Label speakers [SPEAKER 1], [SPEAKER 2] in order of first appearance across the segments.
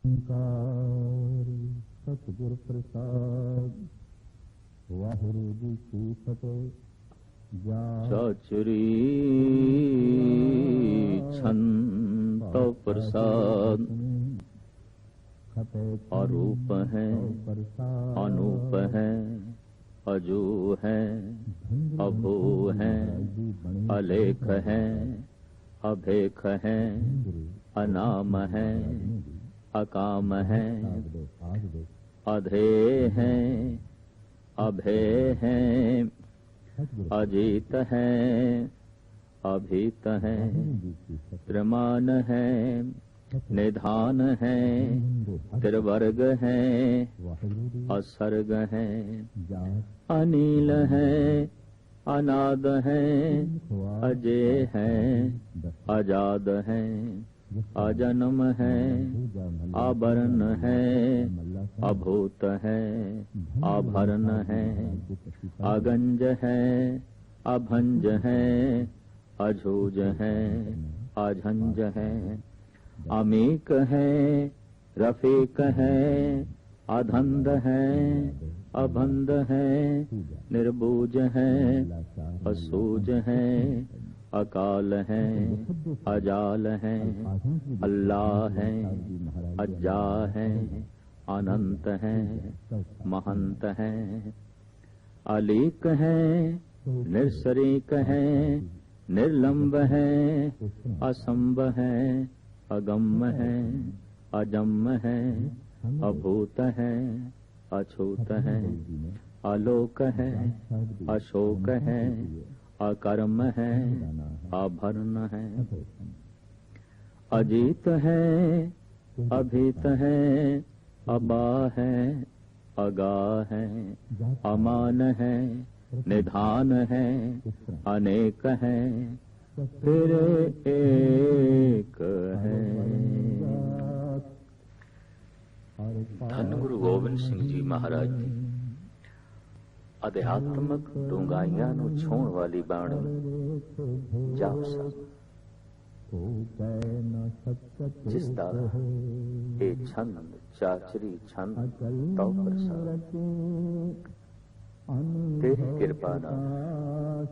[SPEAKER 1] ਓੰਕਾਰ ਸਤਿਗੁਰ ਪ੍ਰਸਾਦ। ਵਾਹਿਗੁਰੂ ਜੀ ਕੀ ਫਤਿਹ।
[SPEAKER 2] ਚਾਚਰੀ ਛੰਤ ਪ੍ਰਸਾਦ। अरूप है अनूप है अजू है अभू है अलेख है अभेख है अनाम है अकाम है अधेय है अभेय है अजीत है अभीत है त्रिमान है निधान है त्रिवर्ग है असर्ग है अनील है अनाद है अजय है आजाद है अजन्म है आभरण है अभूत है आभरण है अगंज है अभंज है अझूज है अझंज है अमीक है रफीक है अधंध है अभंध है निर्बूज है असूज है अकाल है अजाल है अल्लाह है अज्जा है अनंत है महंत है अलीक है निरशरीक है निर्लंब है असंभ है अगम्य है अजम्य है अभूत है अछूत है आलोक है अशोक है अकर्म है आभरण है अजीत है अभीत है अबा है अगा है अमान है निधान है अनेक है फिर एक है। धन गुरु गोबिंद सिंह जी महाराज की अध्यात्मक डूंगाइयां नूं छूण वाली बाणी जाप साहिब, जिसदा ये छंद चाचरी छंद तौ प्रसाद तेरी कृपा नाल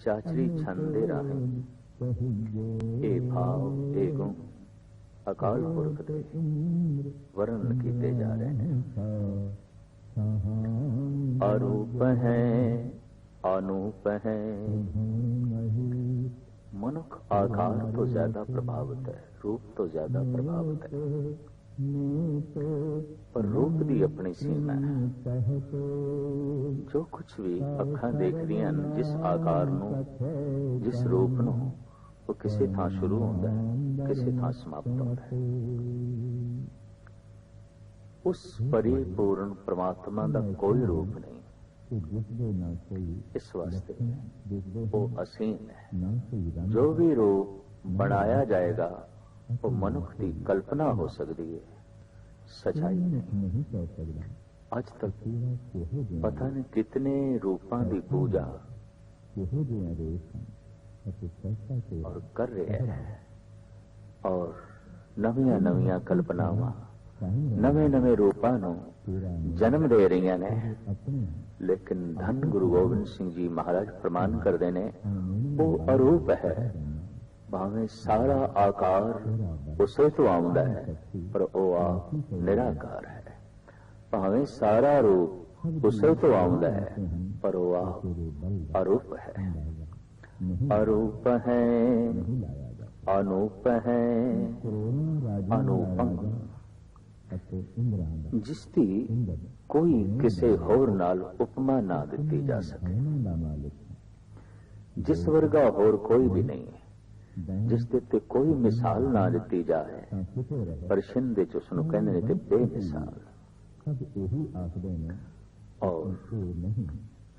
[SPEAKER 2] चाचरी छंदे राहें ए भाव ए गुण अकाल पुरख दे वर्ण कीते जा रहे हैं। अरूप है अनूप है। मनुख आकार तो ज्यादा प्रभावित है, रूप तो ज्यादा प्रभावित है, पर रूप की अपनी सीमा है। जो कुछ भी अखां देखदियां जिस आकार नूं जिस रूप नूं वो किसी थां शुरू होता है किसी थां समाप्त होता है। उस परिपूर्ण परमात्मा का कोई रूप नहीं। इस वास्ते वो असीम है। जो भी रूप बनाया जाएगा वो मनुख की कल्पना हो सकती है, सच्चाई नहीं। आज तक पता नहीं कितने रूपों की पूजा और कर रहे हैं और नवियां नवियां कल्पनावां नवे नवे रूपों नूं जन्म दे रही ने। लेकिन धन गुरु गोबिंद सिंह जी महाराज प्रमाण करते ने वो अरूप है। भावें सारा आकार उसे तो आउंदा है पर वो आप निराकार है। भावें सारा रूप उसे तो आउंदा है पर वो आप अरूप है। अरूप है अनूप है अनुपम, जिसकी कोई किसी होर नाल उपमा ना दी जा सके। जिस वर्गा होर कोई भी नहीं है, जिस ते कोई मिसाल ना दी जाए। परशियन दे उसनूं कहंदे ने ते बेमिसाल, और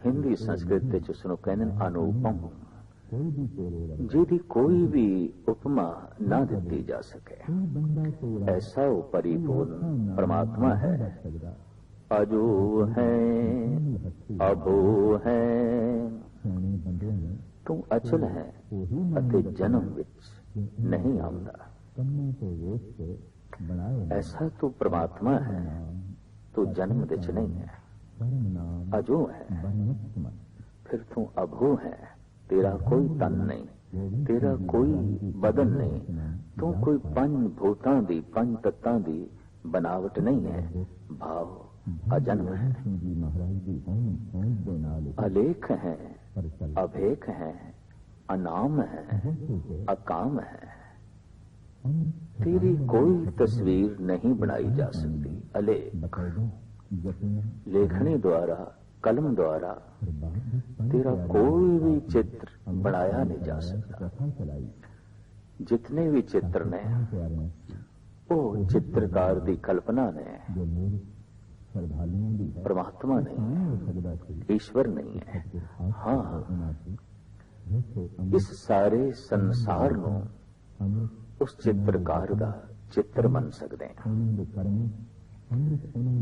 [SPEAKER 2] हिंदी संस्कृत दे उसनूं कहंदे ने अनुपम, जिहदी कोई भी उपमा ना दी जा सके। ऐसा वो परिपूर्ण परमात्मा है। अजू है अभू है। तू अचल है अते जन्म विच नहीं आउंदा। ऐसा तू परमात्मा है, तू जन्म दिच नहीं है, अजो है, फिर तू अभू है। तेरा कोई तन नहीं, तेरा कोई बदन नहीं, तू कोई पंच भूतां दी पंच तत्तां दी बनावट नहीं है। भाव अजन्म है, अलेख है, अभेक है, अनाम है, अकाम है। तेरी कोई तस्वीर नहीं बनाई जा सकती। अलेख लेखनी द्वारा, कलम द्वारा तेरा कोई भी चित्र बनाया नहीं जा सकता। जितने भी चित्र ने वो चित्रकार दी कल्पना ने, परमात्मा नहीं, ईश्वर नहीं है। हाँ, इस सारे संसार नो उस चित्रकार दा चित्र बन सकते हैं।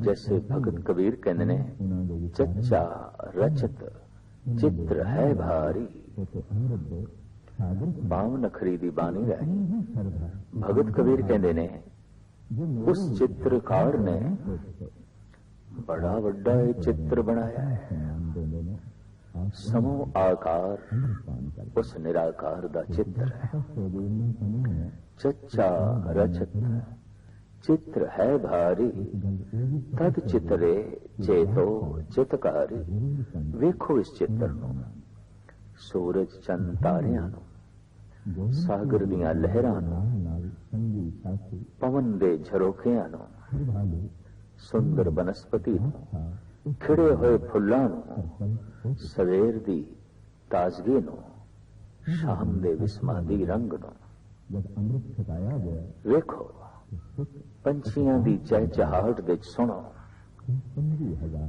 [SPEAKER 2] जैसे भगत कबीर कहते ने, चच्चा रचत चित्र है भारी। बावन अखरी दी बानी रही। भगत कबीर कहते ने, उस चित्रकार ने बड़ा वड्डा ये चित्र बनाया है। समो आकार उस निराकार दा चित्र है। चच्चा रचत चित्र है भारी, तद चित्रे चेतो चितकारी। वेखो इस चित्र नो, सूरज चंद तारियां नो, सागर दियां लहरां नो, पवन दे झरोखियां नो, सुंदर बनस्पति नो, खिड़े हुए फुल्लां नो, सवेर दी ताजगी नो, शाम दे विस्मादी रंग नो। वेखो पंछियां दी चहचहाहट विच सुनो,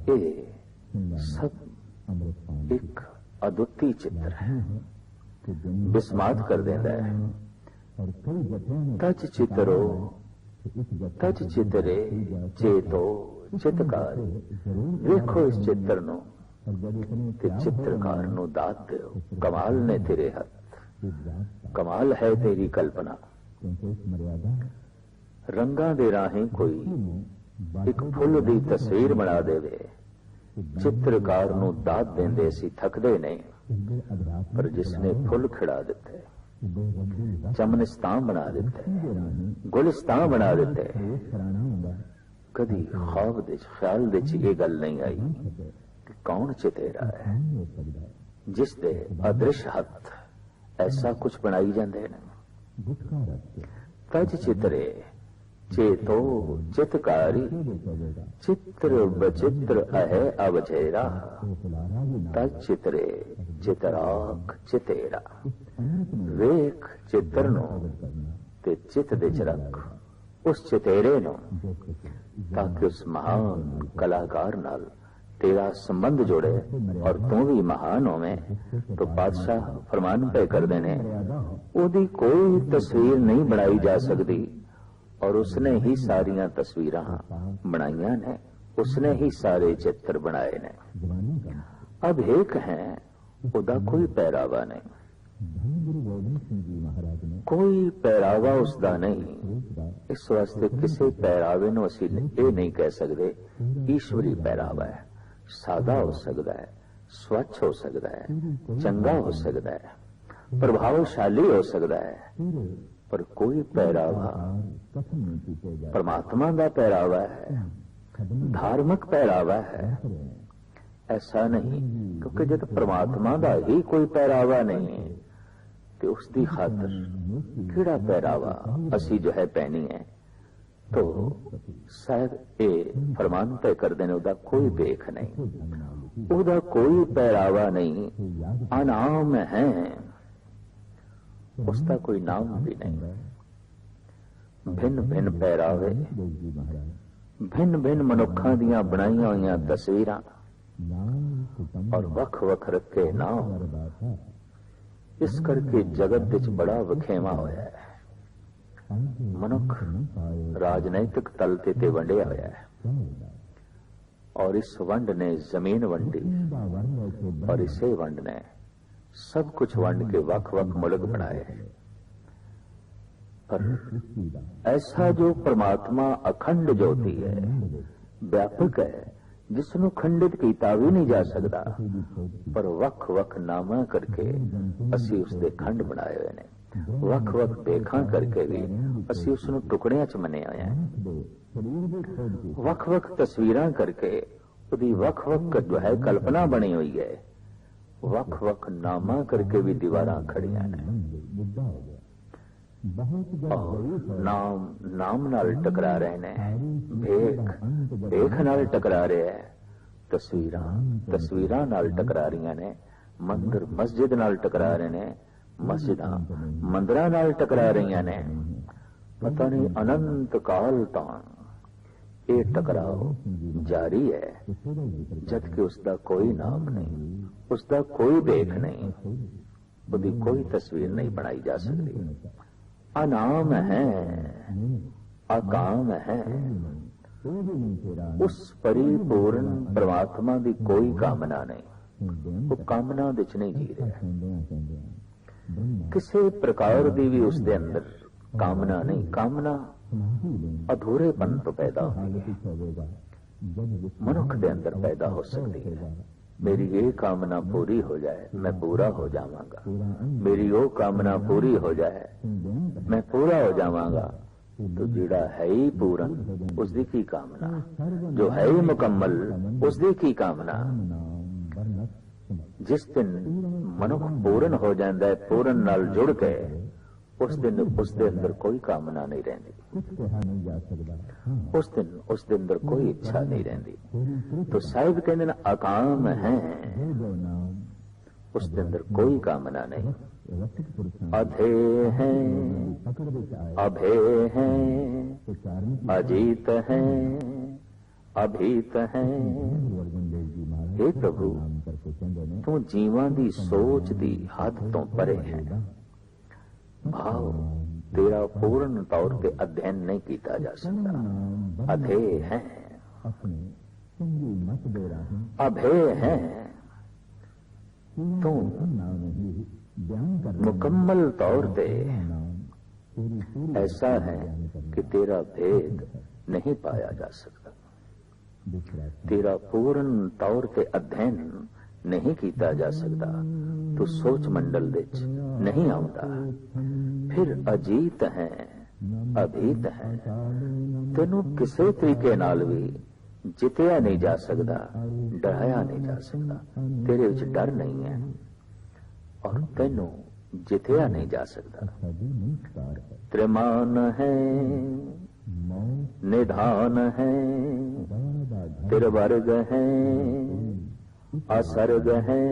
[SPEAKER 2] ये सब एक अद्वितीय चित्र है, विस्माद कर देता है। तज चित्रो तज चित्रे चेतो चितकार। देखो इस चित्र नो ते चित्रकार नो दात दो। कमाल ने तेरे हथ, कमाल है तेरी कल्पना। रंगां दे राहें कोई एक फुल दी तस्वीर बना देवे, चित्रकार नु दात देंदे सी थकदे नहीं। पर जिसने फुल खिड़ा दिते, चमनिस्तान बना दिते, गुलिस्तान बना दिते, कदी ख्वाब दे ख्याल दे ये गल नहीं आई कि कौन चितेरा है जिस दे अदृश्य हथ ऐसा कुछ बनाई जाते हैं। तज चित्रे चेतो चितकारी, चित्र बचित्र अहे अवझेरा। तज चित्रे चितराख चितेरा। वेख चित्र नो ते चित दे च रख उस चितेरे नो, ताकि उस महान कलाकार नाल तेरा संबंध जोड़े और तू भी महान होवे। तो बादशाह फरमान पे कर देने, ओदी कोई तस्वीर नहीं बनाई जा सकती और उसने ही सारियां तस्वीरां बनाइया ने, उसने ही सारे चित्र बनाए ने। अब एक है, उदा कोई पहरावा नहीं, कोई पहरावा उसका नहीं। इस वास्ते किसी पहरावे नो असी ये नहीं कह सकते ईश्वरी पहरावा है। सादा हो सकता है, स्वच्छ हो सकता है, चंगा हो सकता है, प्रभावशाली हो सकता है, पर कोई पहरावा परमात्मा का पहरावा है, धार्मिक पहरावा है ऐसा नहीं। क्योंकि जब परमात्मा का ही कोई पहरावा नहीं तो उसकी खातर किड़ा पहरावा असी जो है पहनी है। तो शायद ये फरमान तय कर देने उदा कोई बेख नहीं, उदा कोई पहरावा नहीं, अनाम है, उसका कोई नाम भी नहीं। भिन्न भिन्न पहरावे, भिन्न भिन्न मनुखा दियां बनाईया हुई तस्वीरां और वख वख रखे नाम, इस करके जगत विच बड़ा वखेवा होया है। मनुख राजनैतिक तल ते वंडिया होया है और इस वंड ने जमीन वंडी और इसे वंड ने सब कुछ वंड के वख वख मुल्क बनाए। पर ऐसा जो परमात्मा अखंड ज्योति है, व्यापक है, जिसनों खंडित कीता भी नहीं जा सकता, पर वख वख नामा करके असी उसके खंड बनाए हुए ने, वख वख देखा करके भी असी उसनों टुकड़ियां च मने हुए हैं, वख वख तस्वीरां करके उसकी वख वख जो है कल्पना बनी हुई है, वख वख नामा करके भी दीवारां खड़ियां ने और नाम नाम नाल टकरा रहे ने, भेख भेख नाल टकरा रहे है, तस्वीरां तस्वीरां नाल टकरा रही ने, मंदिर मस्जिद नाल टकरा रहे ने, मस्जिदां मंदिरां नाल टकरा रही ने। पता नहीं अनंत काल तक ये टकराव जारी है, जबकि उसका कोई नाम नहीं, उसका कोई भेख नहीं, उसकी कोई तस्वीर नहीं बनाई जा सकती। अनाम है, अकाम है, उस परिपूर्ण परमात्मा की कोई कामना नहीं, वो कामना विच नहीं जी रहा, किसी प्रकार की भी उसके अंदर कामना नहीं। कामना अधूरेपन तो पैदा होती है, मनुख के अंदर पैदा हो सकती है। मेरी ये कामना पूरी हो जाए मैं पूरा हो जावांगा, मेरी वो कामना पूरी हो जाए मैं पूरा हो जावांगा। तो जिड़ा है ही पूरन उसकी की कामना, जो है ही मुकम्मल उसकी की कामना। जिस दिन मनुख पूर्ण हो जाता है, पूर्ण नाल जुड़ के, उस दिन उसके अंदर कोई कामना नहीं रहती, उस दिन उसके अंदर कोई इच्छा नहीं रहती। तो साहिब कहते ना अकाम है, उसके अंदर कोई कामना नहीं। अधे हैं, अभे हैं, अजीत हैं, अभीत हैं। हे प्रभु, तू जीवां दी सोच दी हद तो परे है। भाव तेरा पूर्ण तौर पे अध्ययन नहीं किया जा सकता। अधे हैं, अभे हैं, तू मुकम्मल तौर पे ऐसा है कि तेरा भेद नहीं पाया जा सकता। तेरा पूर्ण तौर पे अध्ययन नहीं किया जा सकता, तो सोच मंडल विच नहीं आता। फिर अजीत है, अभीत है, तेनू किसी तरीके नाल भी जितया नहीं जा सकता, डराया नहीं जा सकता। तेरे विच डर नहीं है और तेनू जितया नहीं जा सकता। त्रिमान है, निधान है, तिरवर्ग है, असर्ग है।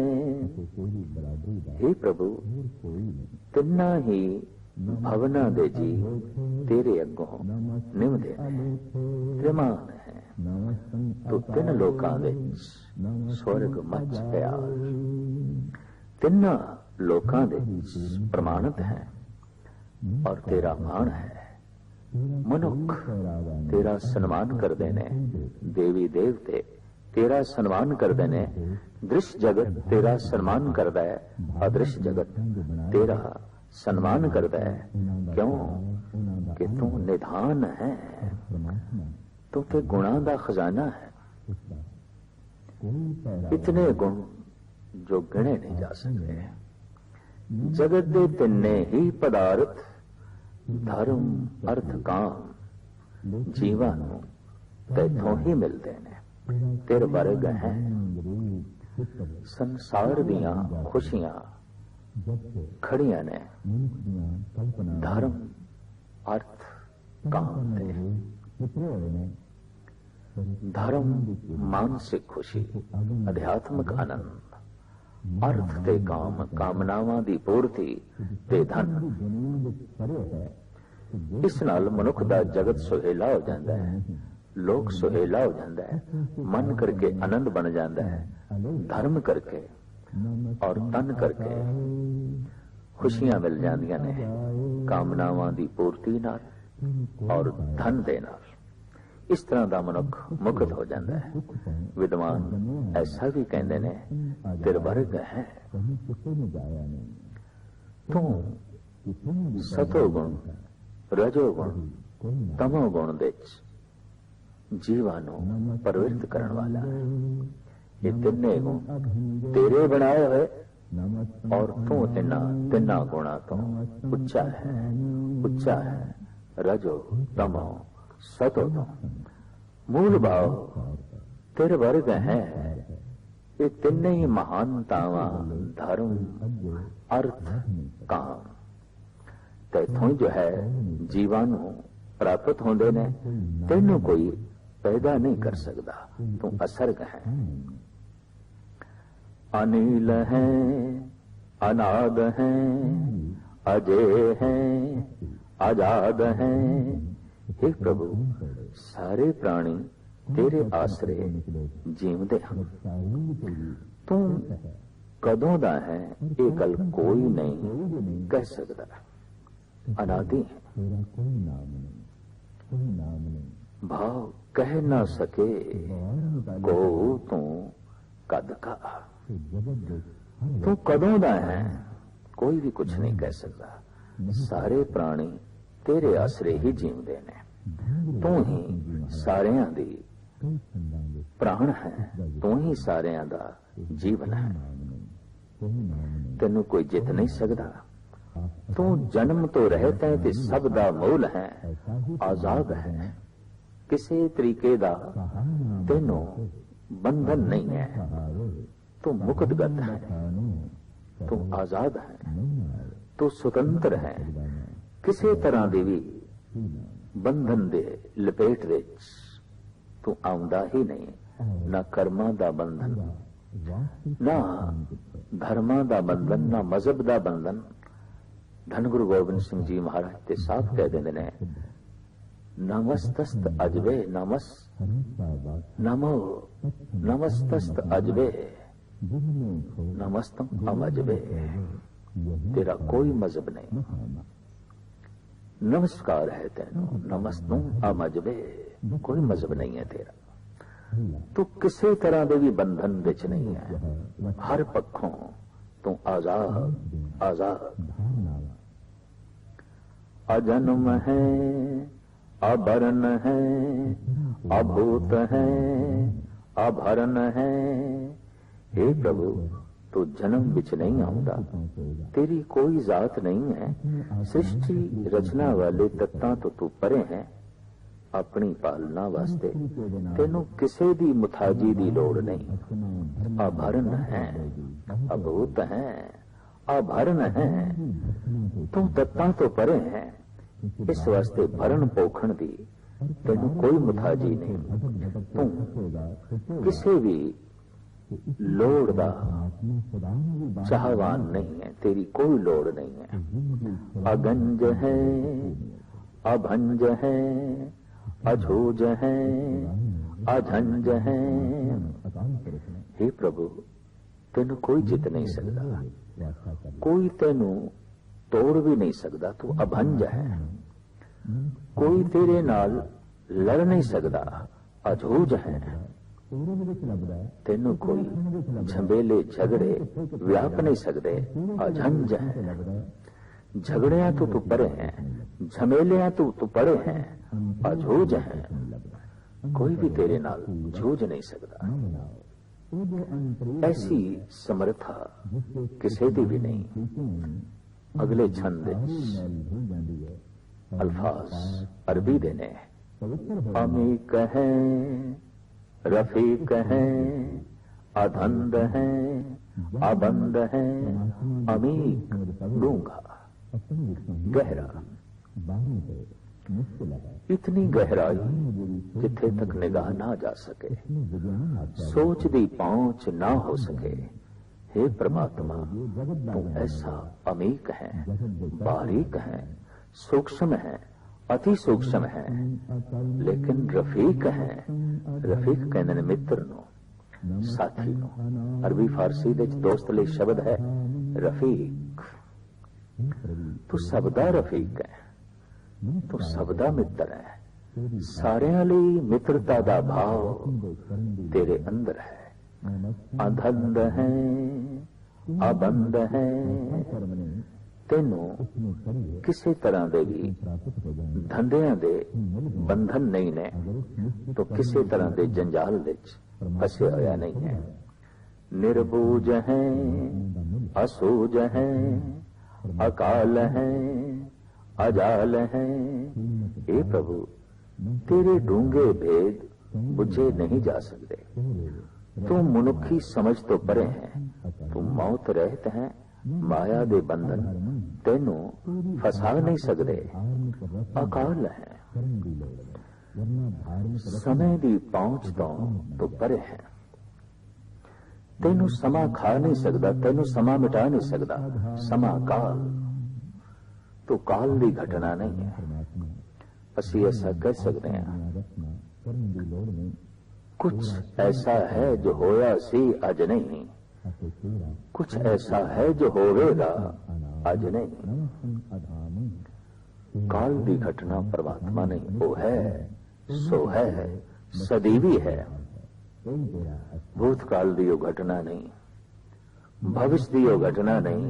[SPEAKER 2] हे प्रभु, तिन्ना ही भवना दे जी तेरे अगों निमदे ने। त्रिमान है, तो तिन लोकां विच स्वर्ग मच पिया, तिन्ना लोकां दे प्रमाणित है और तेरा मान है। मनुख तेरा सन्मान करते ने, देवी देवते तेरा सन्मान करते ने, दृश्य जगत तेरा सन्मान करता है, अदृश्य जगत तेरा सन्मान करता है। क्यों कि तू निधान है, तू ते गुणा दा खजाना है। इतने गुण जो गिने नहीं जा सकते। जगत दे तिन्ने ही पदार्थ धर्म अर्थ काम जीवा नूं तैथों ही मिलते ने। तिर वर्ग है, संसार दियां खुशियां खड़ियां ने धर्म अर्थ काम दे। धर्म मानसिक खुशी, अध्यात्मिक आनंद, अर्थ ते काम कामनावां दी पूर्ति ते धन। इस नाल मनुख दा जगत सुहेला हो जाता है, लोक सुहेला हो जाता है, मन करके आनंद बन जाता है, धर्म करके और तन करके खुशियां मिल जांदियां ने कामनावां दी पूर्ति नाल और धन दे नाल। इस तरह का मनुख मुक्त हो जाता है। विद्वान ऐसा भी कहते ने, तिरवर्ग है, तू सतोगुण ਰਜੋ ਗੁਣ ਤਮੋ ਗੁਣ ਵਿੱਚ ਜੀਵਾਂ ਨੂੰ ਪਰਵਿਰਤ ਕਰਨ ਵਾਲਾ ਹੈ। ਇਹ ਤਿੰਨੇ ਗੁਣ ਤੇਰੇ ਬਣਾਏ ਹੋਏ ਔਰ ਤੂੰ ਤਿੰਨਾਂ ਗੁਣਾਂ ਤੋਂ ਉੱਚਾ ਹੈ। ਰਜੋ ਤਮੋ ਸਤੋ ਮੂਲ ਭਾਵ ਤੇਰੇ ਵਰਗ ਹੈ। ਇਹ ਤਿੰਨੇ ਹੀ ਮਹਾਨਤਾਵਾਂ ਧਰਮ ਅਰਥ ਕਾਮ ਤੈਥੋਂ ਜੋ ਹੈ ਜੀਵਾਂ ਨੂੰ ਪ੍ਰਾਪਤ ਹੁੰਦੇ ਨੇ। ਤੈਨੂੰ ਕੋਈ ਪੈਦਾ ਨਹੀਂ ਕਰ ਸਕਦਾ। ਤੂੰ ਅਸਰਗ ਹੈ, ਅਨੀਲ ਹੈ, ਅਨਾਦ ਹੈ, ਅਜੇ ਹੈ, ਆਜ਼ਾਦ ਹੈ। हे ਪ੍ਰਭੂ, ਸਾਰੇ ਪ੍ਰਾਣੀ ਤੇਰੇ ਆਸਰੇ ਜੀਵਦੇ ਹਨ। ਤੂੰ ਕਦੋਂ ਦਾ ਹੈ ਇਹ ਗੱਲ ਕੋਈ ਨਹੀਂ ਕਹਿ ਸਕਦਾ। ਅਨਾਦਿ ਹੈ, ਭਾਵ ਕਹਿ ਨਾ ਸਕੇ ਕੋ ਤੂੰ ਕਦ ਕਾ। ਤੂੰ ਕਦੋਂ ਦਾ ਹੈ ਕੋਈ ਵੀ ਕੁਝ ਨਹੀਂ ਕਹਿ ਸਕਦਾ। ਸਾਰੇ ਪ੍ਰਾਣੀ ਤੇਰੇ ਆਸਰੇ ਹੀ ਜੀਵਦੇ ਨੇ। ਤੂੰ ਹੀ ਸਾਰਿਆਂ ਦੀ ਪ੍ਰਾਣ ਹੈ, ਤੂੰ ਹੀ ਸਾਰਿਆਂ ਦਾ ਜੀਵਨ ਹੈ। ਤੈਨੂੰ ਕੋਈ ਜਿੱਤ ਨਹੀਂ ਸਕਦਾ। ਤੂੰ ਜਨਮ ਤੋਂ ਰਹਿਤ ਹੈ ਤੇ ਸਭ ਦਾ ਮੂਲ ਹੈ, ਆਜ਼ਾਦ ਹੈ। ਕਿਸੇ ਤਰੀਕੇ ਦਾ ਤੈਨੂੰ ਬੰਧਨ ਨਹੀਂ ਹੈ। ਤੂੰ ਮੁਕਤਗਤ ਹੈ, ਤੂੰ ਆਜ਼ਾਦ ਹੈ, ਤੂੰ ਸੁਤੰਤਰ ਹੈ। ਕਿਸੇ ਤਰ੍ਹਾਂ ਦੇ ਵੀ ਬੰਧਨ ਦੇ ਲਪੇਟ ਵਿੱਚ ਤੂੰ ਆਉਂਦਾ ਹੀ ਨਹੀਂ। ਨਾ ਕਰਮਾਂ ਦਾ ਬੰਧਨ, ਨਾ ਧਰਮਾਂ ਦਾ ਬੰਧਨ, ਨਾ ਮਜ਼ਹਬ ਦਾ ਬੰਧਨ। ਧੰਨ ਗੁਰੂ ਗੋਬਿੰਦ ਸਿੰਘ ਜੀ ਮਹਾਰਾਜ ਤੇ ਸਾਫ਼ ਕਹਿ ਦਿੰਦੇ ਨੇ, ਨਮਸਤਸਤ ਅਜਵੇ ਨਮੋ ਨਮਸਤਸਤ ਅਜਵੇ ਨਮਸਤਮ ਅਮਜਵੇ। ਤੇਰਾ ਕੋਈ ਮਜ਼ਹਬ ਨਹੀਂ, ਨਮਸਕਾਰ ਹੈ ਤੈਨੂੰ, ਨਮਸਤਮ ਅਮਜਵੇ। ਕੋਈ ਮਜ਼ਹਬ ਨਹੀਂ ਹੈ ਤੇਰਾ। ਤੂੰ ਕਿਸੇ ਤਰ੍ਹਾਂ ਦੇ ਵੀ ਬੰਧਨ ਵਿੱਚ ਨਹੀਂ ਹੈ। ਹਰ ਪੱਖੋਂ ਤੂੰ ਆਜ਼ਾਦ। ਅਜਨਮ ਹੈ, ਅਬਰਨ ਹੈ, ਅਭੂਤ ਹੈ, ਅਭਰਨ ਹੈ। हे ਪ੍ਰਭੂ, ਤੂੰ ਜਨਮ ਵਿੱਚ ਨਹੀਂ ਆਉਂਦਾ। ਤੇਰੀ ਕੋਈ ਜ਼ਾਤ ਨਹੀਂ ਹੈ। ਸ੍ਰਿਸ਼ਟੀ ਰਚਨਾ ਵਾਲੇ ਤੱਤਾਂ ਤੋਂ ਤੂੰ ਪਰੇ ਹੈ। ਆਪਣੀ ਪਾਲਣਾ ਵਾਸਤੇ ਤੈਨੂੰ ਕਿਸੇ ਦੀ ਮੁਤਾਜੀ ਦੀ ਲੋੜ ਨਹੀਂ। ਅਭਰਨ ਹੈ, ਅਭੂਤ ਹੈ, ਅਭਰਨ ਹੈ। ਤੂੰ ਤੱਤਾਂ ਤੋਂ ਪਰੇ ਹੈ। ਇਸ ਵਾਸਤੇ ਭਰਨ ਪੋਖਣ ਦੀ ਤੈਨੂੰ ਕੋਈ ਮੁਤਾਜੀ ਨਹੀਂ। ਤੂੰ ਕਿਸੇ ਵੀ ਲੋੜ ਦਾ ਚਾਹਵਾਨ ਨਹੀਂ ਹੈ। ਤੇਰੀ ਕੋਈ ਲੋੜ ਨਹੀਂ ਹੈ। ਅਗੰਜ ਹੈ, ਅਭੰਜ ਹੈ, अझूज है, अझंज है। हे प्रभु, तेनू कोई जित नहीं सकता, कोई तेनू तोड़ भी नहीं सकता। तू अभंज है, कोई तेरे नाल लड़ नहीं सकता। अझूज है, तेनू कोई झंबेले झगड़े व्याप नहीं सकते। अझंज है, झगड़ियां तो तू परे हैं, झमेलियां तो तू परे हैं। अझूज है, कोई भी तेरे नाल जूझ नहीं सकता। ऐसी समर्था किसी दी भी नहीं। अगले छंद अल्फाज अरबी देने, अमीक है, रफीक है, अधंद है, अबंद है। अमीक डूंगा, गहरा, इतनी गहराई जिथे तक निगाह ना जा सके, सोच दी पहुंच ना हो सके। हे परमात्मा, तू ऐसा अमीक है, बारीक है, सूक्ष्म है, अति सूक्ष्म है, लेकिन रफीक है। रफीक कहते ने मित्र नो, साथी नो। अरबी फारसी दे दोस्त लिए शब्द है रफीक। तू सबदा रफीक है, तू सबदा मित्र है। सारियां लई मित्रता दा भाव तेरे अंदर है। अधंद है, अबंद है, ਤੈਨੂੰ ਕਿਸੇ ਤਰ੍ਹਾਂ ਦੇ ਵੀ ਧੰਦਿਆਂ ਦੇ ਬੰਧਨ ਨਹੀਂ ਨੇ, ਤੋ ਕਿਸੇ ਤਰ੍ਹਾਂ ਦੇ ਜੰਜਾਲ ਵਿੱਚ ਫਸਿਆ ਹੋਇਆ ਨਹੀਂ ਹੈ। ਨਿਰਬੂਜ ਹੈ, ਅਸੂਜ ਹੈ, ਅਕਾਲ ਹੈ, ਅਜਾਲ ਹੈ। ਇਹ ਪ੍ਰਭੂ ਤੇਰੇ ਡੂੰਘੇ ਭੇਦ ਬੁਝੇ ਨਹੀਂ ਜਾ ਸਕਦੇ। ਤੂੰ ਮਨੁੱਖੀ ਸਮਝ ਤੋਂ ਪਰੇ ਹੈ, ਤੂੰ ਮੌਤ ਰਹਿਤ ਹੈ, ਮਾਇਆ ਦੇ ਬੰਧਨ ਤੈਨੂੰ ਫਸਾ ਨਹੀਂ ਸਕਦੇ। ਅਕਾਲ ਹੈ, ਸਮੇਂ ਦੀ ਪਹੁੰਚ ਤੋਂ ਪਰੇ ਹੈ। ਤੈਨੂੰ ਸਮਾਂ ਖਾ ਨਹੀਂ ਸਕਦਾ, ਤੈਨੂੰ ਸਮਾਂ ਮਿਟਾ ਨਹੀਂ ਸਕਦਾ। ਸਮਾਂ ਕਾਲ, ਤੂੰ ਕਾਲ ਦੀ ਘਟਨਾ ਨਹੀਂ ਹੈ। ਅਸੀਂ ऐसा कह सकते हैं, कुछ ऐसा है जो होया सी अज नहीं, कुछ ऐसा है जो होवेगा अज नहीं। काल दी घटना परमात्मा नहीं, वो है सो है, सदैवी है। भूतकाल दी वो घटना नहीं, भविष्य दी वो घटना नहीं,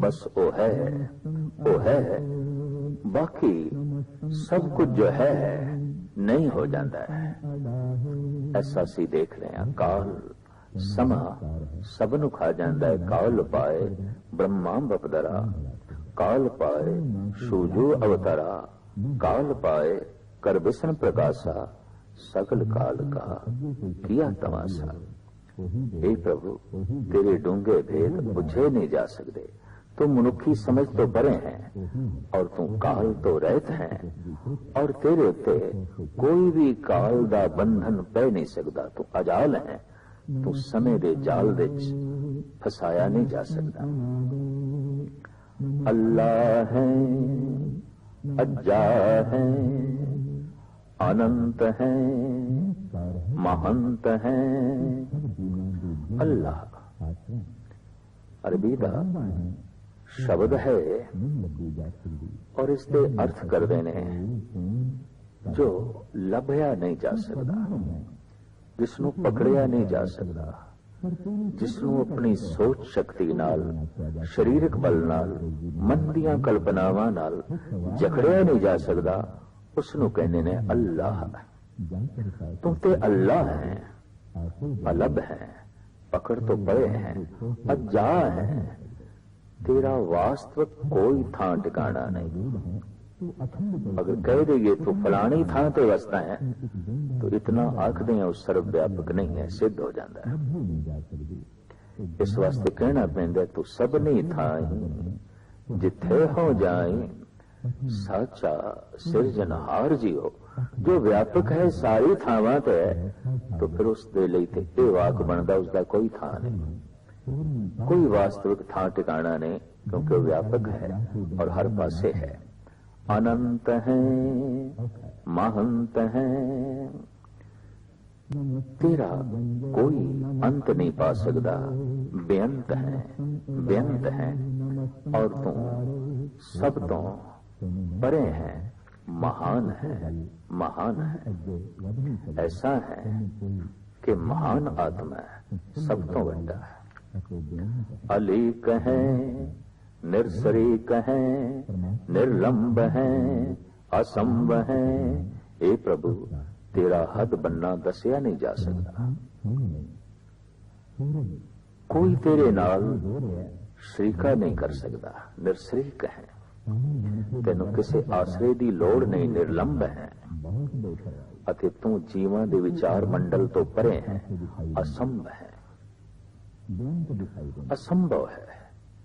[SPEAKER 2] बस वो है। बाकी सब कुछ जो है नहीं हो जाता है। ऐसा सी देख रहे हैं। काल समा सब नु खा जाता है। काल पाए ब्रह्मा बपदरा, काल पाए सूजो अवतारा, काल पाए कर विष्णु प्रकाशा, सकल काल का किया तमाशा। हे प्रभु तेरे डूंगे भेद बुझे नहीं जा सकते। तू मनुखी समझ तो परे है और तू काल तो रहत है, और तेरे उत्ते कोई भी काल दा बंधन पै नहीं सकता। तू अजाल है, तू समय दे जाल विच फसाया नहीं जा सकता। अल्लाह है, अज्जा है, अनंत है, महंत है। अल्लाह अरबी दा शब्द है और इसके अर्थ कर देने जो लभया नहीं जा सकता, जिसनों पकड़िया नहीं जा सकता, जिसनों अपनी सोच शक्ति नाल, शरीरक बल नाल, मन दियां कल्पनावां नाल जकड़िया नहीं जा सकता, उसनों कहने ने अल्लाह। तुम ते अल्लाह है, अलग है, पकड़ तो पड़े हैं, अज्जा है। तेरा वास्तविक कोई थां ठिकाना नहीं। अगर कह देंगे तो फलानी थां ते वसता है, तो इतना आख दें उस सर्वव्यापक नहीं है, सिद्ध हो जाता है। इस वास्ते कहना पैंदा तू सबनी थां जिथे हो जाए, साचा सिरजनहार जियो। जो व्यापक है सारी थावां ते है, तो फिर उस दे लई ते ये वाक बनदा उसका कोई थां नहीं, कोई वास्तविक थां ठिकाना नहीं, क्योंकि व्यापक है और हर पासे है। अनंत है, महंत है, तेरा कोई अंत नहीं पा सकता। बेअंत है, बेअंत है, और तू सब तो परे है, महान है, महान है। ऐसा है कि महान आत्मा सब तो बड़ा है। अलीक है, निरसरीक है, निर्लंब है, असंभ है। हे प्रभु तेरा हद बनना दसिया नहीं जा सकता। कोई तेरे नाल शरीका नहीं कर सकता। निरसरीक है, तेनों किसी आसरे दी लोड़ नहीं, निर्लंब है, अते तू जीवां दे विचार मंडल तो परे है। असंभ है, असंभव है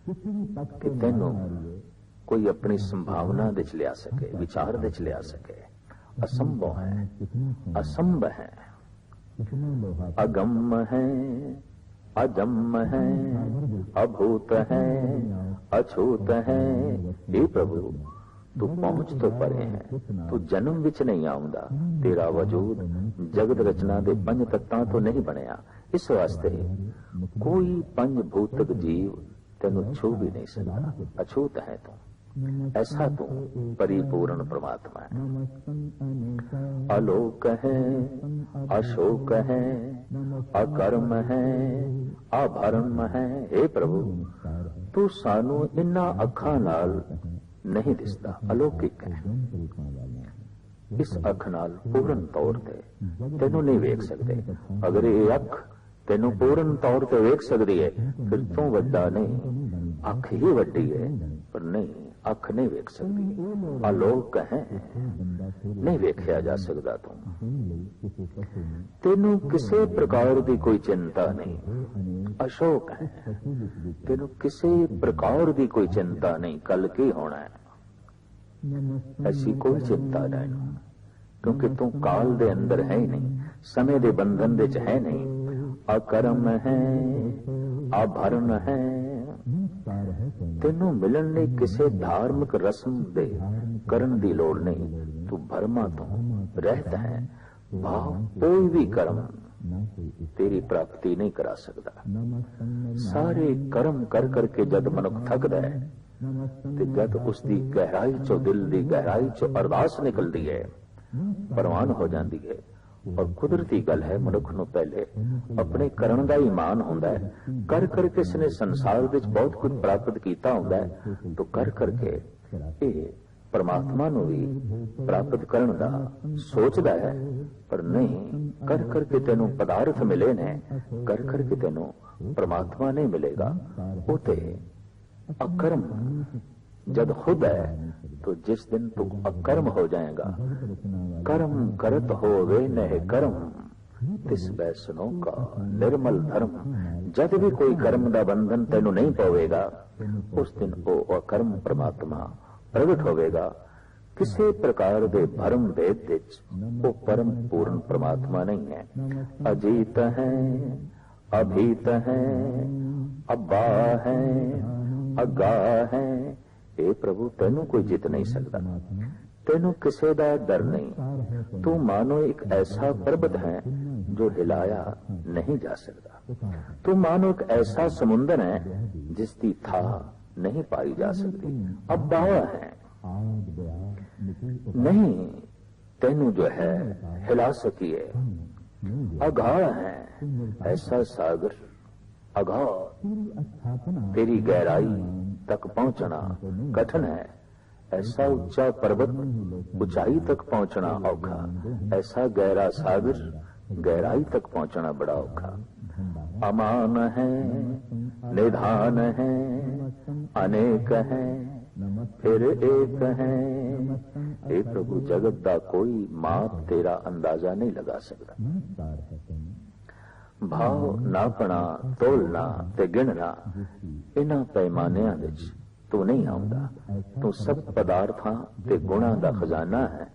[SPEAKER 2] कि तेनों कोई अपनी संभावना विच लिया सके, विचार विच लिया सके। असंभव है, असंभ है, अगम है, अजम है, अभूत है, अछूत है। हे प्रभु तू पहुंच तो परे है, तू जन्म विच नहीं आउंदा। तेरा वजूद जगत रचना दे पंज तत्तां तो नहीं बनया। इस वास्ते कोई पंज भूतक जीव तेनू छू भी नहीं सकता। अछूत है तू, ऐसा तू परिपूर्ण परमात्मा है। अलोक है, अशोक है, अकर्म है, अभर्म है। हे प्रभु ਤੂੰ ਸਾਨੂੰ ਇਨ੍ਹਾਂ ਅੱਖਾਂ ਨਾਲ ਨਹੀਂ ਦਿਸਦਾ, ਅਲੌਕਿਕ ਹੈ। ਇਸ ਅੱਖ ਨਾਲ ਪੂਰਨ ਤੌਰ ਤੇ ਤੈਨੂੰ ਨਹੀਂ ਵੇਖ ਸਕਦੇ। ਅਗਰ ਇਹ ਅੱਖ ਤੈਨੂੰ ਪੂਰਨ ਤੌਰ ਤੇ ਵੇਖ ਸਕਦੀ ਹੈ ਫਿਰ ਤੂੰ ਵੱਡਾ ਨਹੀਂ, ਅੱਖ ਹੀ ਵੱਡੀ ਹੈ, ਪਰ ਨਹੀਂ, ਅੱਖ ਨਹੀਂ ਵੇਖ ਸਕਦੀ, ਅਲੋਕ ਹੈ, ਨਹੀਂ ਵੇਖਿਆ ਜਾ ਸਕਦਾ। ਤੈਨੂੰ ਕਿਸੇ ਪ੍ਰਕਾਰ ਦੀ ਕੋਈ ਚਿੰਤਾ ਨਹੀਂ, ਅਸ਼ੋਕ ਹੈ, ਤੈਨੂੰ ਕਿਸੇ ਪ੍ਰਕਾਰ ਦੀ ਕੋਈ ਚਿੰਤਾ ਨਹੀਂ, ਕੱਲ ਕੀ ਹੋਣਾ ਹੈ ऐसी कोई चिंता नहीं, क्योंकि तू काल दे अंदर है ही नहीं, समय दे बंधन दे च है नहीं, अकर्म है, अभरण है। तेनू मिलन ਲਈ ਕਿਸੇ धार्मिक रस्म दे ਕਰਨ ਦੀ ਲੋੜ नहीं, तू भरमा तो रहता है। भाव कोई भी कर्म तेरी प्राप्ति नहीं करा सकता। सारे कर्म कर करके जद मनुख थकदा है ਤੇ ਜਦ ਉਸ ਦੀ ਗਹਿਰਾਈ ਚੋਂ, ਦਿਲ ਦੀ ਗਹਿਰਾਈ ਚੋਂ ਅਰਦਾਸ ਨਿਕਲਦੀ ਹੈ, ਪ੍ਰਵਾਨ ਹੋ ਜਾਂਦੀ ਹੈ। ਔਰ ਕੁਦਰਤੀ ਗੱਲ ਹੈ, ਮਨੁੱਖ ਨੂੰ ਪਹਿਲੇ ਆਪਣੇ ਕਰਨ ਦਾ ਇਮਾਨ ਹੁੰਦਾ ਹੈ। ਕਰ ਕਰਕੇ ਇਸ ਨੇ ਸੰਸਾਰ ਵਿੱਚ ਬਹੁਤ ਕੁਝ ਪ੍ਰਾਪਤ ਕੀਤਾ ਹੁੰਦਾ ਹੈ, ਤਾਂ ਕਰ ਕਰਕੇ ਇਹ ਪਰਮਾਤਮਾ ਨੂੰ ਵੀ ਪ੍ਰਾਪਤ ਕਰਨ ਦਾ ਸੋਚਦਾ ਹੈ। ਪਰ ਨਹੀਂ, ਕਰ ਕਰਕੇ ਤੈਨੂੰ ਪਦਾਰਥ ਮਿਲੇ ਨੇ, ਕਰ ਕਰਕੇ ਤੈਨੂੰ ਪਰਮਾਤਮਾ ਨਹੀਂ ਮਿਲੇਗਾ। ਉਹ ਤੇ अकर्म जब खुद है तो जिस दिन तू अकर्म हो जाएगा, कर्म करत होवे नह कर्म तिस वैसनो का निर्मल धर्म। जब भी कोई कर्म का बंधन तेनू नहीं पवेगा, उस दिन वो अकर्म परमात्मा प्रगट होवेगा। किसी प्रकार के भरम भेद विच वो परम पूर्ण परमात्मा नहीं है। अजीत है, अभीत है, अब्बा है, अगा है। ए प्रभु, तेनू कोई जित नहीं सकता, तेनू किसी का डर नहीं। तू मानो एक ऐसा पर्वत है जो हिलाया नहीं जा सकता। तू मानो एक ऐसा समुंदर है जिसकी था नहीं पाई जा सकती। अब्बा है, नहीं तेनू जो है हिला सकी है। अगा है, ऐसा सागर अगा, तेरी गहराई तक पहुंचना कठिन है। ऐसा ऊंचा पर्वत ऊंचाई तक पहुंचना औखा, ऐसा गहरा सागर गहराई तक पहुंचना बड़ा औखा। अमान है, निधान है, अनेक है, फिर एक है। हे प्रभु, जगत का कोई माप तेरा अंदाजा नहीं लगा सकता। भाव नापना, तोलना ते गिणना, इन्हां पैमानिਆਂ ਵਿੱਚ ਤੂੰ ਨਹੀਂ ਆਉਂਦਾ। ਤੂੰ ਸਭ ਪਦਾਰਥਾਂ ਤੇ ਗੁਣਾਂ ਦਾ ਖਜ਼ਾਨਾ ਹੈ।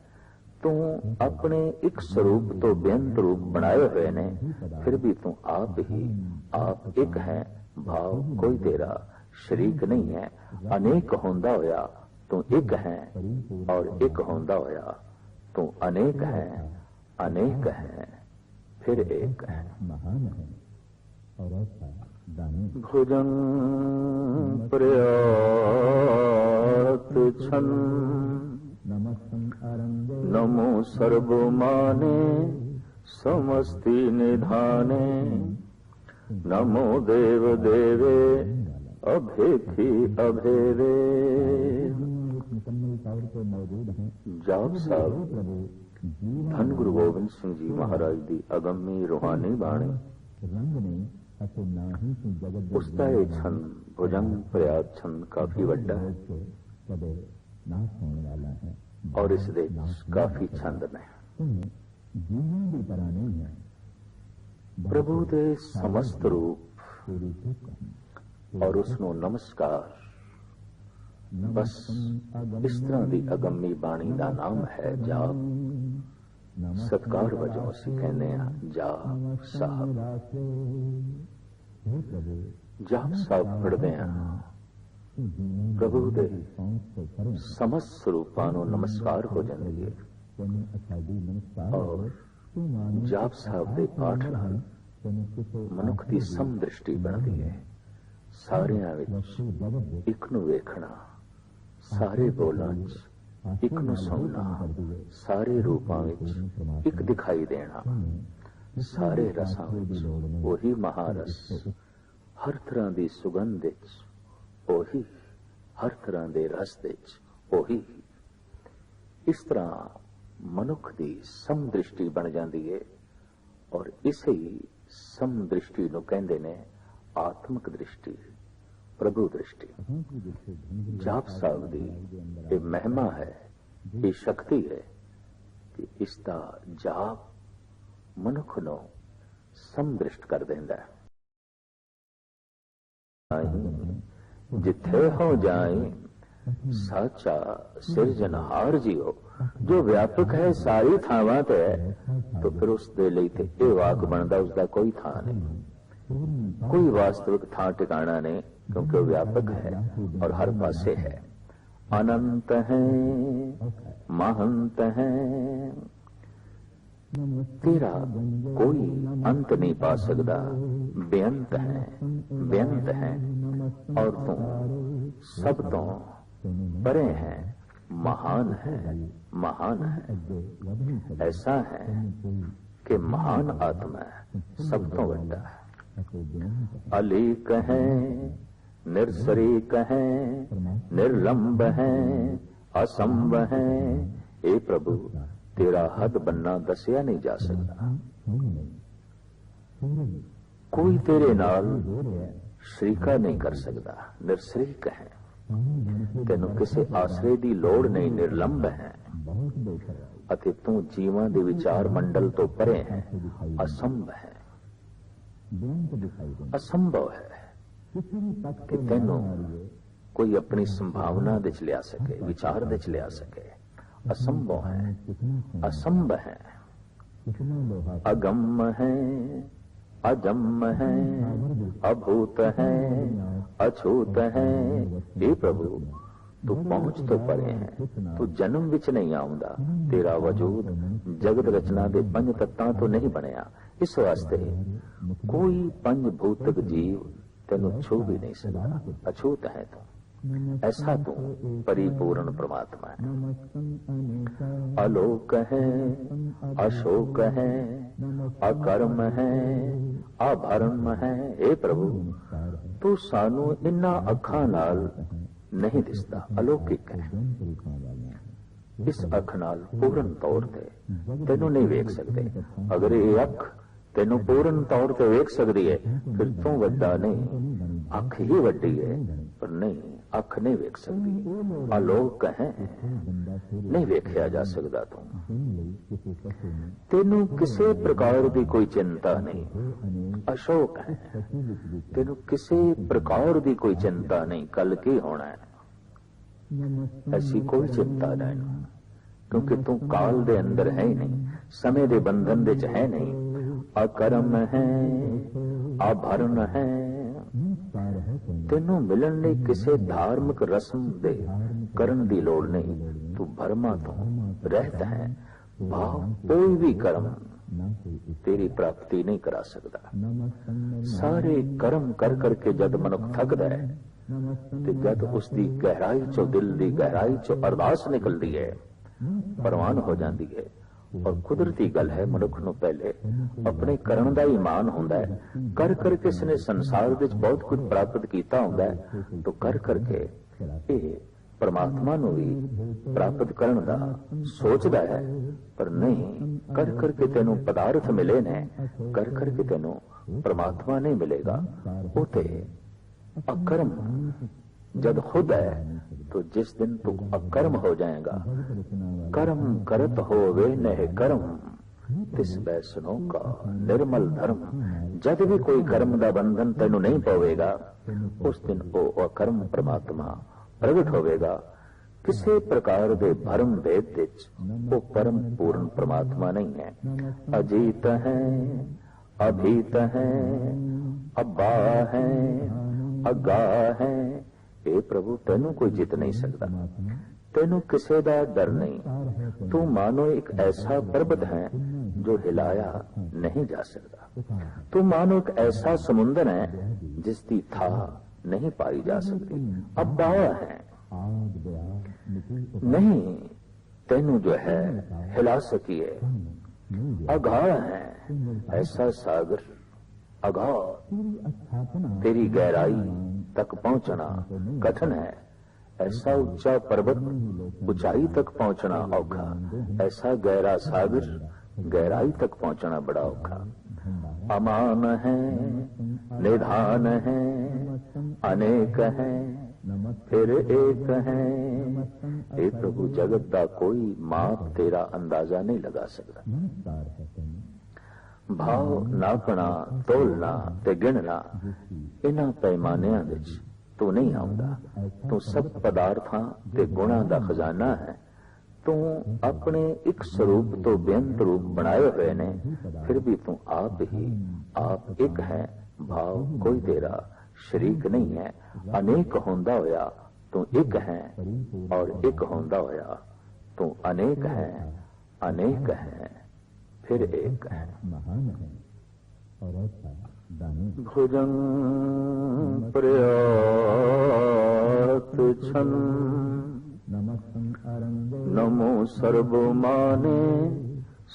[SPEAKER 2] ਤੂੰ ਆਪਣੇ ਇੱਕ ਸਰੂਪ ਤੋਂ ਬੇਅੰਤ ਰੂਪ ਬਣਾਏ ਹੋਏ ਨੇ, ਫਿਰ ਵੀ ਤੂੰ ਆਪ ਹੀ ਆਪ ਇੱਕ ਹੈ। ਭਾਵ ਕੋਈ ਤੇਰਾ ਸ਼ਰੀਕ ਨਹੀਂ ਹੈ। ਅਨੇਕ ਹੁੰਦਾ ਹੋਇਆ ਤੂੰ ਇੱਕ ਹੈ, ਔਰ ਇੱਕ ਹੁੰਦਾ ਹੋਇਆ ਤੂੰ ਅਨੇਕ ਹੈ, ਅਨੇਕ ਹੈ, फिर एक है। महान है और ऐसा दाने भोजन प्रयात छन नमो सर्वमाने समस्ति निधाने। नमो देव देवे अभेखी अभेरे। जाप साहब धन गुरु गोबिंद सिंह जी महाराज की अगम्य रूहानी बाणी, उसका ये छंद भुजंग प्रयाग छंद काफी वड्डा है और इस दे काफी छंद ने। प्रभु दे समस्त रूप और उसनो नमस्कार, बस इस तरह की अगम्मी बाणी का नाम है जाप। सत्कार वजों ਅਸੀਂ ਕਹਿੰਦੇ ਹਾਂ ਜਾਪ ਸਾਹਿਬ। ਜਾਪ ਸਾਹਿਬ ਪੜ੍ਹਦੇ ਹਾਂ, ਪ੍ਰਭੂ ਦੇ ਸਮਸਤ ਸਰੂਪਾਂ ਨੂੰ ਨਮਸਕਾਰ ਹੋ ਜਾਂਦੀ ਹੈ। ਔਰ ਜਾਪ ਸਾਹਿਬ ਦੇ ਪਾਠ ਨਾਲ ਮਨੁੱਖ ਦੀ ਸਮਦ੍ਰਿਸ਼ਟੀ ਬਣਦੀ ਹੈ। ਸਾਰਿਆਂ ਵਿੱਚ ਇੱਕ ਨੂੰ ਵੇਖਣਾ, ਸਾਰੇ ਬੋਲਾਂ 'ਚ ਇੱਕ ਨੂੰ ਸੁਣਨਾ, ਸਾਰੇ ਰੂਪਾਂ ਵਿੱਚ ਇੱਕ ਦਿਖਾਈ ਦੇਣਾ, ਸਾਰੇ ਰਸਾਂ ਵਿੱਚ ਉਹੀ ਮਹਾਰਸ, ਹਰ ਤਰ੍ਹਾਂ ਦੀ ਸੁਗੰਧ ਵਿੱਚ ਉਹੀ ਹਰ ਤਰ੍ਹਾਂ ਦੇ ਰਸ ਦੇ ਵਿੱਚ ਉਹੀ। ਇਸ ਤਰ੍ਹਾਂ ਮਨੁੱਖ ਦੀ ਸਮਦ੍ਰਿਸ਼ਟੀ ਬਣ ਜਾਂਦੀ ਹੈ ਔਰ ਇਸੇ ਸਮਦ੍ਰਿਸ਼ਟੀ ਨੂੰ ਕਹਿੰਦੇ ਨੇ ਆਤਮਿਕ ਦ੍ਰਿਸ਼ਟੀ, ਪ੍ਰਭੂ ਦ੍ਰਿਸ਼ਟੀ। ਜਾਪ ਸਾਹਿਬ ਦੀ ਇਹ ਮਹਿਮਾ ਹੈ, ਇਹ ਸ਼ਕਤੀ ਹੈ ਕਿ ਇਸ ਦਾ ਜਾਪ ਮਨੁੱਖ ਨੂੰ ਸਮਦ੍ਰਿਸ਼ਟ ਕਰ ਦਿੰਦਾ ਹੈ। ਜਿੱਥੇ ਹੋ ਜਾਏ ਸਾਚਾ ਸਿਰਜਣਹਾਰ ਜੀਓ, ਜੋ ਵਿਆਪਕ ਹੈ ਸਾਰੀ ਥਾਵਾਂ ਤੇ ਹੈ, ਤਾਂ ਫਿਰ ਉਸ ਦੇ ਲਈ ਤੇ ਇਹ ਵਾਕ ਬਣਦਾ ਉਸ ਦਾ ਕੋਈ ਥਾਂ ਨਹੀਂ, ਕੋਈ ਵਾਸਤਵਿਕ ਥਾਂ ਟਿਕਾਣਾ ਨਹੀਂ, ਕਿਉਂਕਿ ਉਹ ਵਿਆਪਕ ਹੈ ਔਰ ਹਰ ਪਾਸੇ ਹੈ। ਅਨੰਤ ਹੈ, ਮਹੰਤ ਹੈ, तेरा कोई अंत नहीं पा सकता, बेअंत है, बेअंत है और तू सब तो परे है, महान है, महान है। ऐसा है कि महान आत्मा सब तो बड़ा है, अलीक है, निरसरीक है, निर्लंब है, असंभ है। ए प्रभु तेरा हद बनना दसिया नहीं जा सकता, कोई तेरे नाल शरीका नहीं कर सकता, निरसरीक है, तेनू किसी आसरे की लोड़ नहीं, निर्लंब है अते तू जीवां दे विचार मंडल तो परे है, असंभ है, असंभव है कि तेनू कोई अपनी संभावना दे लिया सके, विचार दे लिया सके। असंभव है, असंभ है, अगम है, अजम है, अभूत है, अछूत है। हे प्रभु तू पहुंच तो परे है, तू जन्म विच नहीं आउंदा, तेरा वजूद जगत रचना दे पंज तत्तां तो नहीं बनया। इस वास्ते कोई पंज भौतिक जीव तेनू छू भी नहीं सकता, अछूत है तू, ऐसा तू परिपूर्ण परमात्मा है। अलोक है, अशोक है, अकर्म है, अभर्म है। हे प्रभु तू सानू इन्ना अखां नाल नहीं दिसदा, अलौकिक है, इस अख नाल पूर्ण तौर ते तेनू नहीं वेख सकते। अगर ये अख तेनू पूर्ण तौर ते वेख सकती है फिर तू वड्डा नहीं, अख ही वड्डी है, पर नहीं अख नहीं वेख सकती, अलोक है, नहीं वेख्या जा सकता। तू तेनू किसी प्रकार की कोई चिंता नहीं, अशोक है, तेनू किसी प्रकार की कोई चिंता नहीं, कल की होना है ऐसी कोई चिंता नहीं, क्योंकि तू काल दे अंदर है ही नहीं, समय दे बंधन दे है नहीं। अकर्म है, अभर्म है, तेनू मिलन लई किसी धार्मिक रस्म दे करन दी लोड़ नहीं, तू भरमा तो रहत है, भाव कोई भी कर्म तेरी प्राप्ति नहीं करा सकता। सारे कर्म कर करके जद मनुख थकदा है ते जद उसकी गहराई चो, दिल की गहराई चो अरदास निकलती है, परवान हो जाती है। और कुदरती गल है मनुख नूं पहले अपने करन दा ईमान हुंदा है, कर कर किसने संसार विच बहुत कुछ प्राप्त कीता हुंदा है, तो कर करके ये परमात्मा नूं भी प्राप्त करन दा सोचदा है, पर नहीं कर करके तेनू पदार्थ मिले ने, कर करके तेनू परमात्मा नहीं मिलेगा। वो ते अकर्म जब खुद है तो जिस दिन तू अकर्म हो जाएगा, कर्म करत होवे नह कर्म तिस बैसनो का निर्मल धर्म। जब भी कोई कर्म का बंधन तेनू नहीं पवेगा, उस दिन वो अकर्म परमात्मा प्रगट होवेगा। किसी प्रकार के भरम भेद विच वो परम पूर्ण परमात्मा नहीं है। अजीत है, अभीत है, अब्बा है, अगा है। हे प्रभु तेनू कोई जित नहीं सकता, तेनू किसी का डर नहीं। तू मानो एक ऐसा पर्वत है जो हिलाया नहीं जा सकता, तू मानो एक ऐसा समुंदर है जिसकी था नहीं पाई जा सकती। अब्बा है, नहीं तेनू जो है हिला सकिए। अगाध है, ऐसा सागर अगाध, तेरी गहराई तक पहुंचना कठिन है। ऐसा ऊंचा पर्वत ऊंचाई तक पहुंचना औखा, ऐसा गहरा सागर गहराई तक पहुंचना बड़ा औखा। अमान है, निधान है, अनेक है, फिर एक है। हे प्रभु, जगत का कोई माप तेरा अंदाजा नहीं लगा सकता। भाव नापना, तोलना ते गिणना, इन्हां पैमानिਆਂ ਵਿੱਚ ਤੂੰ ਨਹੀਂ ਆਉਂਦਾ। ਤੂੰ ਸਭ ਪਦਾਰਥਾਂ ਤੇ ਗੁਣਾਂ ਦਾ ਖਜ਼ਾਨਾ ਹੈ। ਤੂੰ ਆਪਣੇ ਇੱਕ ਸਰੂਪ ਤੋਂ ਬੇਅੰਤ ਰੂਪ ਬਣਾਏ ਹੋਏ ਨੇ, ਫਿਰ ਵੀ ਤੂੰ ਆਪ ਹੀ ਆਪ ਇੱਕ ਹੈ। ਭਾਵ ਕੋਈ ਤੇਰਾ ਸ਼ਰੀਕ ਨਹੀਂ ਹੈ। ਅਨੇਕ ਹੁੰਦਾ ਹੋਇਆ ਤੂੰ ਇੱਕ ਹੈ, ਔਰ ਇੱਕ ਹੁੰਦਾ ਹੋਇਆ ਤੂੰ ਅਨੇਕ ਹੈ। अनेक है फिर एक है।
[SPEAKER 1] महान है और ऐसा दानी
[SPEAKER 2] भुजं प्रयात छन नमो सर्वमाने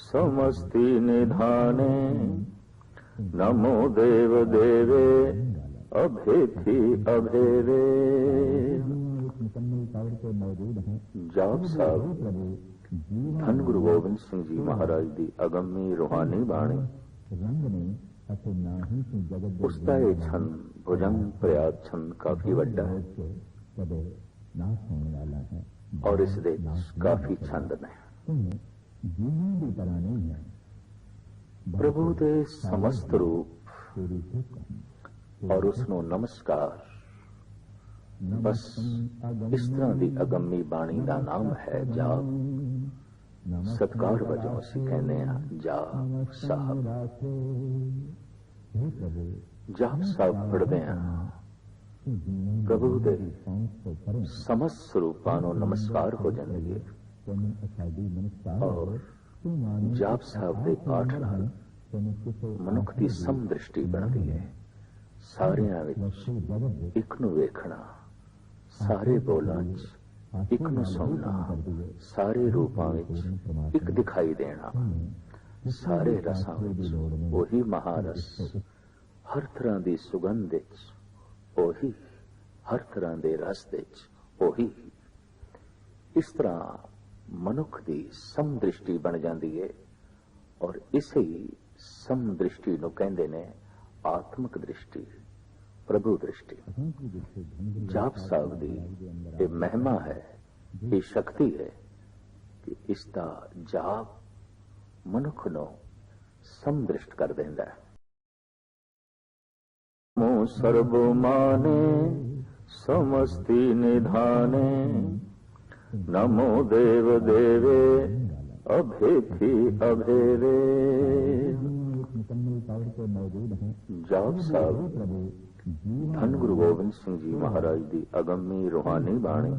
[SPEAKER 2] समस्ति निधाने नमो देव देवे अभेथी अभेरे। जाप साहब धन गुरु गोबिंद सिंह जी महाराज की अगमी रूहानी बाणी उसका ये छंद भुजंग प्रयाग छंद काफी वड्डा है और इस दे काफी छंद ने प्रभु दे समस्त रूप और उसनो नमस्कार। बस इस तरह की अगमी बाणी का नाम है जाप। सत्कार वजों असीं कहने जाप साहब। जाप साहब पढ़दे प्रभु दे समस्त स्वरूपां नूं नमस्कार हो जाएंगे और जाप साहब के पाठ नाल मनुख की समदृष्टि बनती है। सारियां विच इक नूं वेखना, सारे बोलां च इक नूं सुनना, सारे रूपां विच इक दिखाई देना, सारे रसां विच वही महारस, हर तरह की सुगंध विच वही, हर तरह के रस विच वही। इस तरह मनुख की समदृष्टि बन जाती है और इसे समदृष्टि नूं कहंदे ने आत्मक दृष्टि, प्रभु दृष्टि। जाप साहब की ये महिमा है, ये शक्ति है कि इसका जाप मनुख नूं समदृष्ट कर देंदा है। नमो सर्वमाने समस्ति निधाने नमो देव देवे अभेथी अभेरे। जाप साहब धन गुरु गोबिंद सिंह जी महाराज की अगमी रूहानी बाणी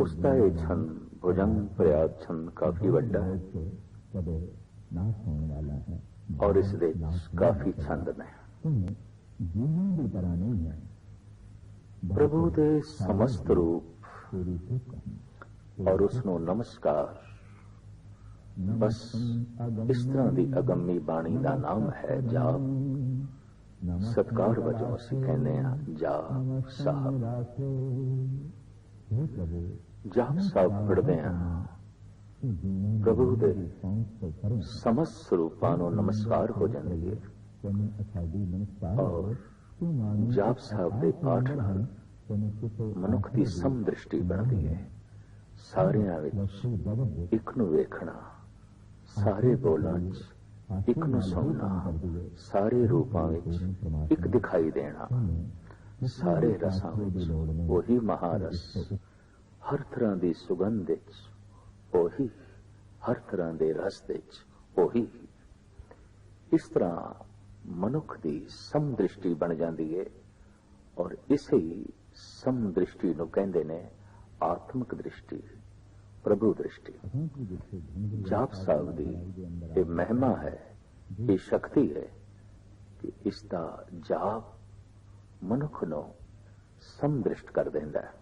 [SPEAKER 2] उसका ये छंद भुजंग प्रयाग छंद काफी वड्डा है और इस दे काफी छंद ने। प्रभु दे समस्त रूप और उसनो नमस्कार। बस इस तरह की अगमी बाणी का नाम है जाप। सत्कार वजों असीं कहने जाप साहब। जाप साहब पढ़दे प्रभु दे समस्त स्वरूपां नूं नमस्कार हो जाएंगे और जाप साहब के पाठ नाल मनुख की समदृष्टि बनती है। सारियां विच इक नूं वेखना, सारे बोलां च इक नूं सुनना, सारे रूपां विच इक दिखाई देना, सारे रसां विच वही महारस, हर तरह की सुगंध विच वही, हर तरह के रस विच वही। इस तरह मनुख की समदृष्टि बन जाती है और इसे समदृष्टि नूं कहंदे ने आत्मक दृष्टि, प्रभु दृष्टि। जाप साहब की ये महिमा है, ये शक्ति है कि इसका जाप मनुख नूं समदृष्ट कर देंदा है।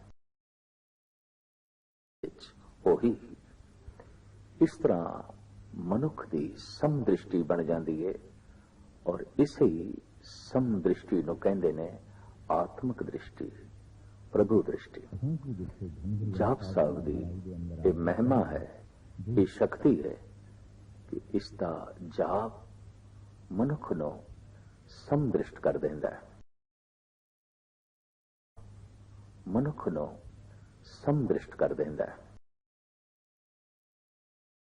[SPEAKER 2] वही इस तरह मनुख की समदृष्टि बन जाती है और इसे ਸਮਦ੍ਰਿਸ਼ਟੀ ਨੂੰ ਕਹਿੰਦੇ ਨੇ ਆਤਮਿਕ ਦ੍ਰਿਸ਼ਟੀ, ਪ੍ਰਭੂ ਦ੍ਰਿਸ਼ਟੀ। ਜਾਪ ਸਾਹਿਬ ਦੀ ਇਹ ਮਹਿਮਾ ਹੈ, ਇਹ ਸ਼ਕਤੀ ਹੈ ਕਿ ਇਸ ਦਾ ਜਾਪ ਮਨੁੱਖ ਨੂੰ ਸਮਦ੍ਰਿਸ਼ਟ ਕਰ ਦਿੰਦਾ ਹੈ, ਮਨੁੱਖ ਨੂੰ ਸਮਦ੍ਰਿਸ਼ਟ ਕਰ ਦਿੰਦਾ ਹੈ।